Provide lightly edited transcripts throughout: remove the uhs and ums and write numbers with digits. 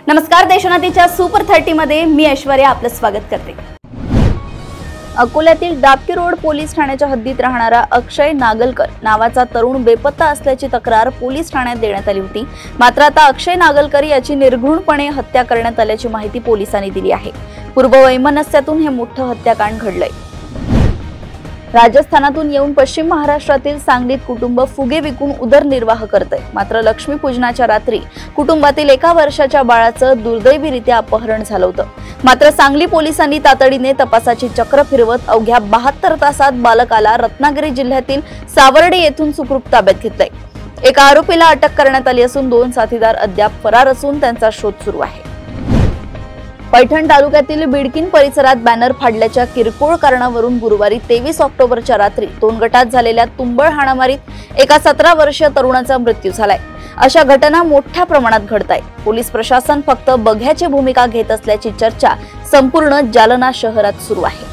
नमस्कार, देशोन्नतीच्या सुपर 30 मध्ये मी ऐश्वर्या आपलं स्वागत करते। अकोल्यातील डाबकी रोड पोलीस ठाण्याच्या हद्दीत राहणारा अक्षय नागलकर नावाचा तरुण बेपत्ता असल्याची तक्रार पोलीस ठाण्यात देण्यात आली होती। मात्र आता अक्षय नागलकर याची निर्घृणपणे हत्या करण्यात आल्याची माहिती पोलिसांनी दिली आहे। पूर्ववैमनस्यातून हे मोठं हत्याकांड घडलंय। राजस्थानातून येऊन पश्चिम महाराष्ट्रातील सांगलीत कुटुंब फुगे विकून उदरनिर्वाह करतंय। मात्र लक्ष्मीपूजनाच्या रात्री कुटुंबातील 1 वर्षाच्या बाळाचं दुर्दैवीरित्या अपहरण झालं होतं। मात्र सांगली पोलिसांनी तातडीने तपासाची चक्र फिरवत अवघ्या 72 तासात बालकाला रत्नागिरी जिल्ह्यातील सावर्डे येथून सुखरूप ताब्यात घेतलंय। एका आरोपीला अटक करण्यात आली असून 2 साथीदार अद्याप फरार असून त्यांचा शोध सुरू आहे। पैठण तालुक्यातील बिडकीन परिसरात बॅनर फाडल्याच्या किरकोळ कारणावरून गुरुवारी 23 ऑक्टोबरच्या रात्री 2 गटात झालेल्या तुंबळ हाणामारीत एका 17 वर्षीय तरुणाचा मृत्यू झालाय। अशा घटना मोठ्या प्रमाणात घडतायत। पोलीस प्रशासन फक्त बघ्याची भूमिका घेत असल्याची चर्चा संपूर्ण जालना शहरात सुरू आहे।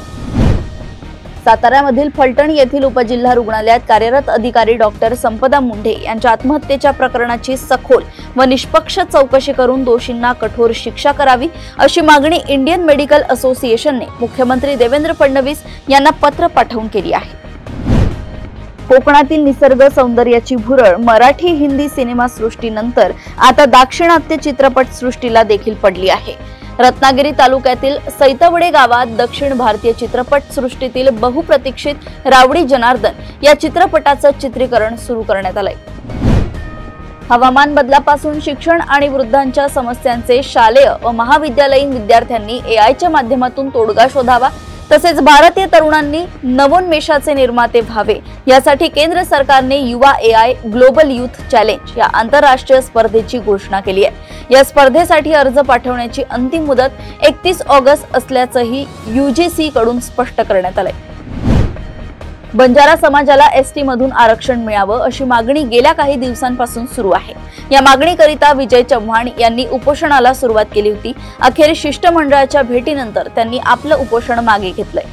साताऱ्यामधील फलटण येथील उपजिल्हा रुग्णालयात कार्यरत अधिकारी डॉक्टर संपदा मुंढे यांच्या आत्महत्येच्या प्रकरणाची सखोल व निष्पक्ष चौकशी करून दोषींना कठोर शिक्षा करावी अशी मागणी इंडियन मेडिकल असोसिएशनने मुख्यमंत्री देवेंद्र फडणवीस यांना पत्र पाठवून केली आहे। कोकणातील निसर्ग सौंदर्याची भुरळ मराठी हिंदी सिनेमा सृष्टीनंतर आता दाक्षिणात्य चित्रपट सृष्टीला देखील पडली आहे। रत्नागिरी तालुक्यातील सैतवडे गावात दक्षिण भारतीय चित्रपट सृष्टीतील बहुप्रतीक्षित रावडी जनार्दन या चित्रपटाचं चित्रीकरण सुरू करण्यात आलंय। हवामान बदलापासून शिक्षण आणि वृद्धांच्या समस्यांचे शालेय व महाविद्यालयीन विद्यार्थ्यांनी एआयच्या माध्यमातून तोडगा शोधावा तसेच भारतीय तरुणांनी नवोन्मेषाचे निर्माते व्हावे यासाठी केंद्र सरकारने युवा एआय ग्लोबल यूथ चॅलेंज या आंतरराष्ट्रीय स्पर्धेची घोषणा केली आहे। या स्पर्धेसाठी अर्ज पाठवण्याची अंतिम मुदत 31 ऑगस्ट असल्याचंही यूजीसी कडून स्पष्ट करण्यात आलंय। बंजारा समाजाला एसटी मधून आरक्षण मिळावं अशी मागणी गेल्या काही दिवसांपासून सुरू आहे। या मागणीकरिता विजय चव्हाण यांनी उपोषणाला सुरुवात केली होती। अखेर शिष्टमंडळाच्या भेटीनंतर त्यांनी आपलं उपोषण मागे घेतलंय।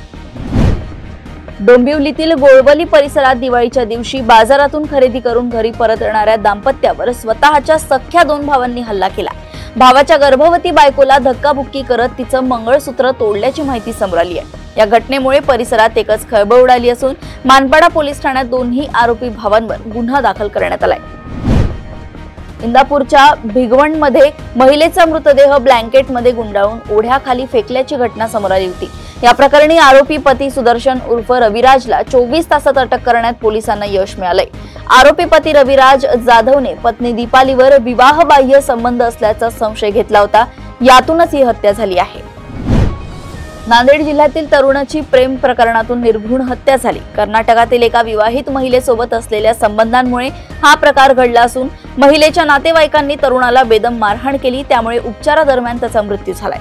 डोंबिवलीतील गोळवली परिसरात दिवाळीच्या दिवशी बाजारातून खरेदी करून घरी परत येणाऱ्या दाम्पत्यावर स्वतःच्या सख्ख्या 2 भावांनी हल्ला केला। भावाच्या गर्भवती बायकोला धक्काबुक्की करत तिचं मंगळसूत्र तोडल्याची माहिती समोर आली आहे। या घटनेमुळे परिसरात एकच खळबळ उडाली असून मानपाडा पोलीस ठाण्यात 2 आरोपी भावांवर गुन्हा दाखल करण्यात आलाय। इंदापूरच्या भिगवणमध्ये महिलेचा मृतदेह ब्लँकेटमध्ये गुंडाळून ओढ्याखाली फेकल्याची घटना समोर आली होती। या प्रकरणी आरोपी पती सुदर्शन उर्फ रविराजला 24 तासात अटक करण्यात पोलिसांना यश मिळालंय। आरोपी पती रविराज जाधवने पत्नी दीपालीवर विवाहबाह्य संबंध असल्याचा संशय घेतला होता। यातूनच ही हत्या झाली आहे। नांदेड जिल्ह्यातील तरुणाची प्रेम प्रकरणातून निर्घृण हत्या झाली। कर्नाटकातील एका विवाहित महिलेसोबत असलेल्या संबंधांमुळे हा प्रकार घडला असून महिलेच्या नातेवाईकांनी तरुणाला बेदम मारहाण केली, त्यामुळे उपचारादरम्यान त्याचा मृत्यू झालाय।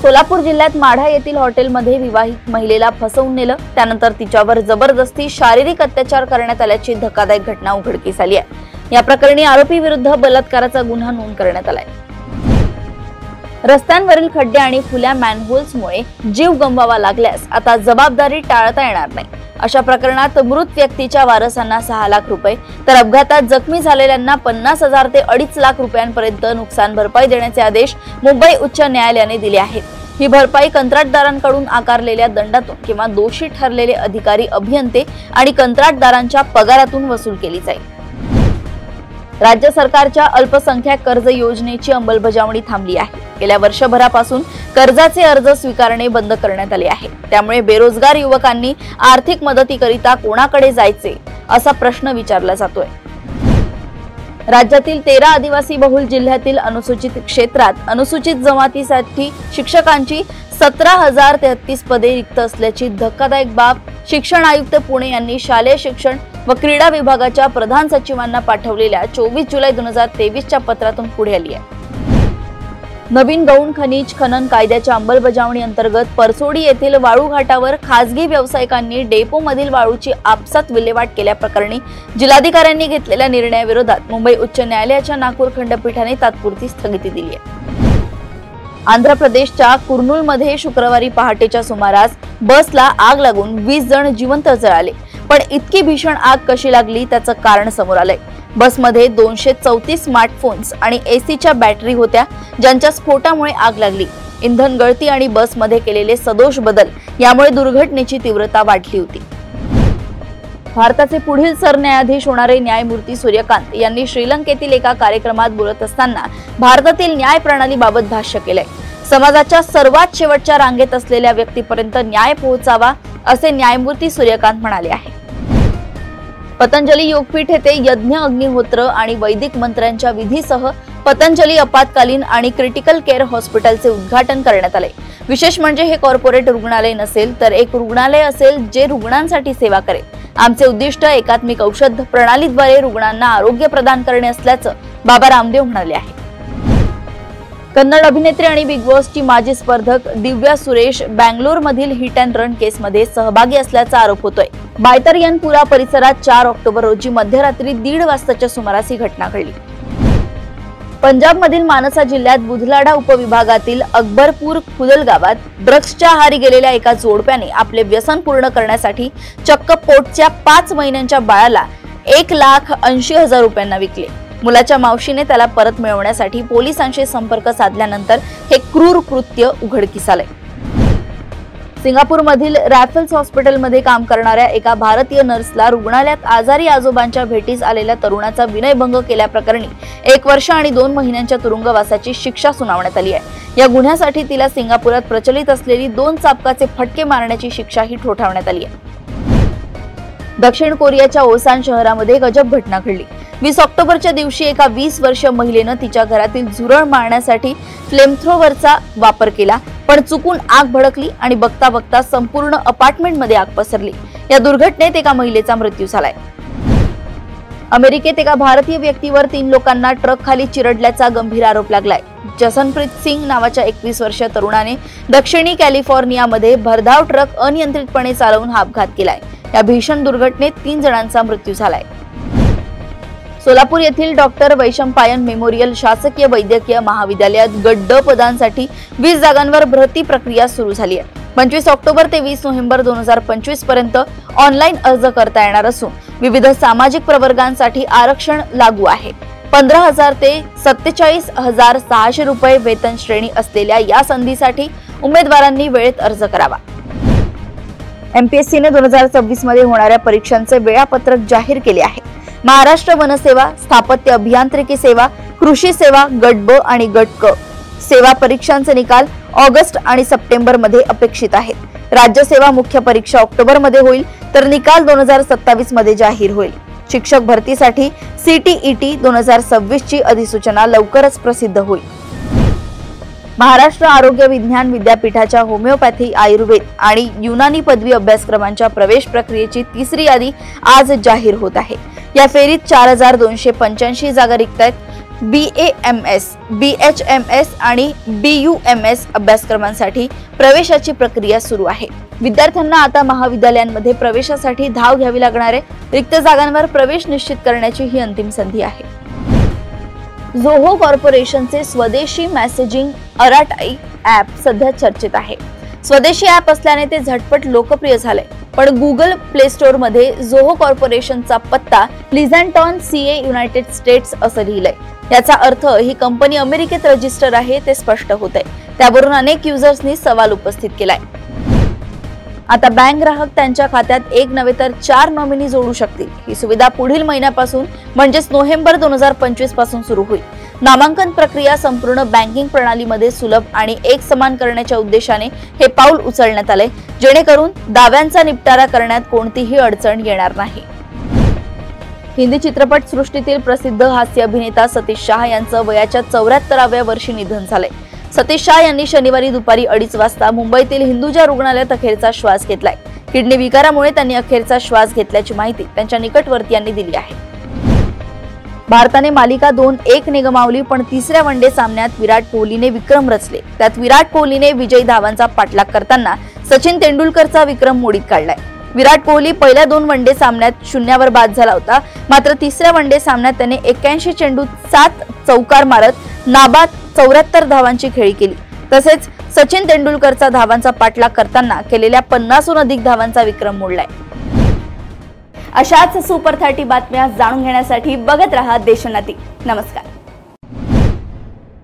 सोलापूर जिल्ह्यात माढा येथील हॉटेलमध्ये विवाहित महिलेला फसवून नेलं, त्यानंतर तिच्यावर जबरदस्ती शारीरिक अत्याचार करण्यात आल्याची धक्कादायक घटना उघडकीस आली आहे। या प्रकरणी आरोपी विरुद्ध बलात्काराचा गुन्हा नोंद करण्यात आलाय। रस्त्यांवरील खड्डे आणि खुल्या मॅनहोल्समुळे जीव गमवावा लागल्यास आता जबाबदारी टाळता येणार नाही। अशा प्रकरणात मृत व्यक्तीच्या वारसांना 6 लाख रुपये तर अपघातात जखमी झालेल्यांना 50,000 ते 2.5 लाख रुपयांपर्यंत नुकसान भरपाई देण्याचे आदेश मुंबई उच्च न्यायालयाने दिले आहेत। ही भरपाई कंत्राटदारांकडून आकारलेल्या दंडातून किंवा दोषी ठरलेले अधिकारी, अभियंते आणि कंत्राटदारांच्या पगारातून वसूल केली जाईल। राज्य सरकारच्या अल्पसंख्याक कर्ज योजनेची अंमलबजावणी थांबली आहे। गेल्या वर्षभरापासून कर्जाचे अर्ज स्वीकारणे बंद करण्यात आले आहे। त्यामुळे बेरोजगार युवकांनी आर्थिक मदतीकरिता कोणाकडे जायचे असा प्रश्न विचारला जातोय। राज्यातील 13 आदिवासी बहुल जिल्ह्यातील अनुसूचित क्षेत्रात अनुसूचित जमातीसाठी शिक्षकांची 17,033 पदे रिक्त असल्याची धक्कादायक बाब शिक्षण आयुक्त पुणे यांनी शालेय शिक्षण व क्रीडा विभागाच्या प्रधान सचिवांना पाठवलेल्या 24 जुलै 2023च्या पत्रातून पुढे आली आहे। नवीन गौण खनिज खनन कायद्याच्या अंमलबजावणी अंतर्गत परसोडी येथील वाळू घाटावर खासगी व्यावसायिकांनी डेपोमधील वाळूची आपसात विल्हेवाट केल्याप्रकरणी जिल्हाधिकाऱ्यांनी घेतलेल्या निर्णयाविरोधात मुंबई उच्च न्यायालयाच्या नागपूर खंडपीठाने तात्पुरती स्थगिती दिली आहे। आंध्र प्रदेशच्या कुर्नूलमध्ये शुक्रवारी पहाटेच्या सुमारास बसला आग लागून 20 जण जिवंत जळाले। पण इतकी भीषण आग कशी लागली त्याचं कारण समोर आलंय। बसमध्ये 234 स्मार्टफोन्स आणि एसीच्या बॅटरी होत्या, ज्यांच्या स्फोटामुळे आग लागली. इंधन गळती आणि बसमध्ये केलेले सदोष बदल यामुळे दुर्घटनेची तीव्रता वाढली होती. भारताचे पुढील सरन्यायाधीश होणारे न्यायमूर्ती सूर्यकांत यांनी श्रीलंकेतील एका कार्यक्रमात बोलत असताना भारतातील न्याय प्रणालीबाबत भाष्य केलंय. समाजाच्या सर्वात शेवटच्या रांगेत असलेल्या व्यक्तीपर्यंत न्याय पोहोचावा असे न्यायमूर्ती सूर्यकांत म्हणाले आहे. पतंजली योगपीठ येथे यज्ञ, अग्निहोत्र आणि वैदिक मंत्र्यांच्या विधीसह पतंजली आपत्कालीन आणि क्रिटिकल केअर हॉस्पिटलचे उद्घाटन करण्यात आले. विशेष म्हणजे हे कॉर्पोरेट रुग्णालय नसेल तर एक रुग्णालय असेल जे रुग्णांसाठी सेवा करेल. आमचे उद्दिष्ट एकात्मिक औषध प्रणालीद्वारे रुग्णांना आरोग्य प्रदान करणे असल्याचं बाबा रामदेव म्हणाले आहे. कन्नड अभिनेत्री आणि बिग बॉसची माजी स्पर्धक दिव्या सुरेश बँगलोरमधील हिट अँड रन केसमध्ये सहभागी असल्याचा आरोप होतोय. बायतरियनपुरा परिसरात 4 ऑक्टोबर रोजी मध्यरात्री 1:30 वाजताच्या सुमारास ही घटना घडली. पंजाबमधील मानसा जिल्ह्यात बुधलाडा उपविभागातील अकबरपूर खुदल गावात ड्रग्सच्या आहारी गेलेल्या एका जोडप्याने आपले व्यसन पूर्ण करण्यासाठी चक्क पोटच्या 5 महिन्यांच्या बाळाला 1,80,000 रुपयांना विकले. मुलाच्या मावशीने त्याला परत मिळवण्यासाठी पोलिसांशी संपर्क साधल्यानंतर हे क्रूर कृत्य उघडकीस आले. सिंगापूरमधील रॅफल्स हॉस्पिटलमध्ये काम करणाऱ्या एका भारतीय नर्सला रुग्णालयात आजारी आजोबांच्या भेटीस आलेल्या तरुणाचा विनयभंग केल्याप्रकरणी 1 वर्ष आणि 2 महिन्यांच्या तुरुंगवासाची शिक्षा सुनावण्यात आली आहे. या गुन्ह्यासाठी तिला सिंगापुरात प्रचलित असलेली 2 चाबकाचे फटके मारण्याची शिक्षाही ठोठावण्यात आली आहे. दक्षिण कोरियाच्या ओसान शहरामध्ये गजब घटना घडली. 20 ऑक्टोबरच्या दिवशी एका 20 वर्षीय महिलेनं तिच्या घरातील झुरळ मारण्यासाठी फ्लेमथ्रोवरचा वापर केला, पण चुकून आग भडकली आणि बघता बघता संपूर्ण अपार्टमेंटमध्ये आग पसरली. या दुर्घटनेत एका महिलेचा मृत्यू झालाय. अमेरिकेत एका भारतीय व्यक्तीवर 3 लोकांना ट्रक खाली चिरडल्याचा गंभीर आरोप लागलाय. जसनप्रीत सिंग नावाच्या 21 वर्षीय तरुणाने दक्षिणी कॅलिफोर्नियामध्ये भरधाव ट्रक अनियंत्रितपणे चालवून हा अपघात केलाय. या भीषण दुर्घटनेत 3 जणांचा मृत्यू झालाय. सोलापूर येथील डॉक्टर वैशंपायन मेमोरियल शासकीय वैद्यकीय महाविद्यालयात गट ड पदांसाठी 20 जागांवर भरती प्रक्रिया सुरू झाली आहे. 25 ऑक्टोबर ते 20 नोव्हेंबर 2025 पर्यंत ऑनलाईन अर्ज करता येणार असून विविध सामाजिक प्रवर्गांसाठी आरक्षण लागू आहे. 15,000 ते 47,600 रुपये वेतन श्रेणी असलेल्या या संधीसाठी उमेदवारांनी वेळेत अर्ज करावा. एमपीएससीने 2026 मध्ये होणाऱ्या परीक्षांचे वेळापत्रक जाहीर केले आहे. महाराष्ट्र वनसेवा, स्थापत्य अभियांत्रिकी सेवा, कृषी सेवा, गट ब आणि गट क सेवा परीक्षांचे निकाल ऑगस्ट आणि सप्टेंबर मध्ये अपेक्षित आहेत. राज्य सेवा मुख्य परीक्षा ऑक्टोबर मध्ये होईल तर निकाल 2027 मध्ये जाहीर होईल. शिक्षक भरतीसाठी सीटीईटी 2026 ची अधिसूचना लवकरच प्रसिद्ध होईल. महाराष्ट्र आरोग्य विज्ञान विद्यापीठाच्या होमिओपॅथी, आयुर्वेद आणि युनानी पदवी अभ्यासक्रमांच्या प्रवेश प्रक्रियेची 3री यादी आज जाहीर होत आहे. या फेरीत 4,285 जागा रिक्त आहेत. BAMS, BHMS आणि BUMS अभ्यासक्रमांसाठी प्रवेशाची प्रक्रिया सुरू आहे. विद्यार्थ्यांना आता महाविद्यालयांमध्ये प्रवेशासाठी धाव घ्यावी लागणार आहे. रिक्त जागांवर प्रवेश निश्चित करण्याची ही अंतिम संधी आहे. झोहो कॉर्पोरेशनचे स्वदेशी मेसेजिंग अराटाई ॲप सध्या चर्चेत आहे. स्वदेशी ॲप असल्याने ते झटपट लोकप्रिय झाले, पण गुगल प्ले स्टोअर मध्ये झोहो कॉर्पोरेशनचा पत्ता लिझॅन्टॉन CA युनायटेड स्टेट्स असं लिहिलंय. याचा अर्थ ही कंपनी अमेरिकेत रजिस्टर आहे ते स्पष्ट होत आहे. त्यावरून अनेक युजर्सनी सवाल उपस्थित केलाय. आता बँक ग्राहक त्यांच्या खात्यात 1 नव्हे तर 4 नॉमिनी जोडू शकतील. ही सुविधा पुढील महिन्यापासून म्हणजेच नोव्हेंबर 2025 पासून सुरू होईल. नामांकन प्रक्रिया संपूर्ण बँकिंग प्रणालीमध्ये सुलभ आणि एक समान करण्याच्या उद्देशाने हे पाऊल उचलण्यात आले, जेणेकरून दाव्यांचा निपटारा करण्यात कोणतीही अडचण येणार नाही. हिंदी चित्रपट सृष्टीतील प्रसिद्ध हास्य अभिनेता सतीश शाह यांचं वयाच्या 74व्या वर्षी निधन झालंय. सतीश शाह यांनी शनिवारी दुपारी 2:30 वाजता मुंबईतील हिंदुजा रुग्णालयात अखेरचा श्वास घेतलाय. किडनी विकारामुळे त्यांनी अखेरचा श्वास घेतल्याची माहिती त्यांच्या निकटवर्तीयांनी दिली आहे. भारताने मालिका 2-1 ने गमावली, पण 3ऱ्या वनडे सामन्यात विराट कोहलीने विक्रम रचले. त्यात विराट कोहलीने विजयी धावांचा पाठलाग करताना सचिन तेंडुलकरचा विक्रम मोडीत काढलाय. विराट कोहली पहिल्या 2 वनडे सामन्यात 0वर बाद झाला होता, मात्र 3ऱ्या वनडे सामन्यात त्याने 81 चेंडूत 7 चौकार मारत नाबाद 74 धावांची खेळी केली. तसेच सचिन तेंडुलकरचा धावांचा पाठलाग करताना केलेल्या 50हून अधिक धावांचा विक्रम मोडलाय. अशाच सुपर 30 बातम्या जाणून घेण्यासाठी बघत रहा देशोन्नती। नमस्कार।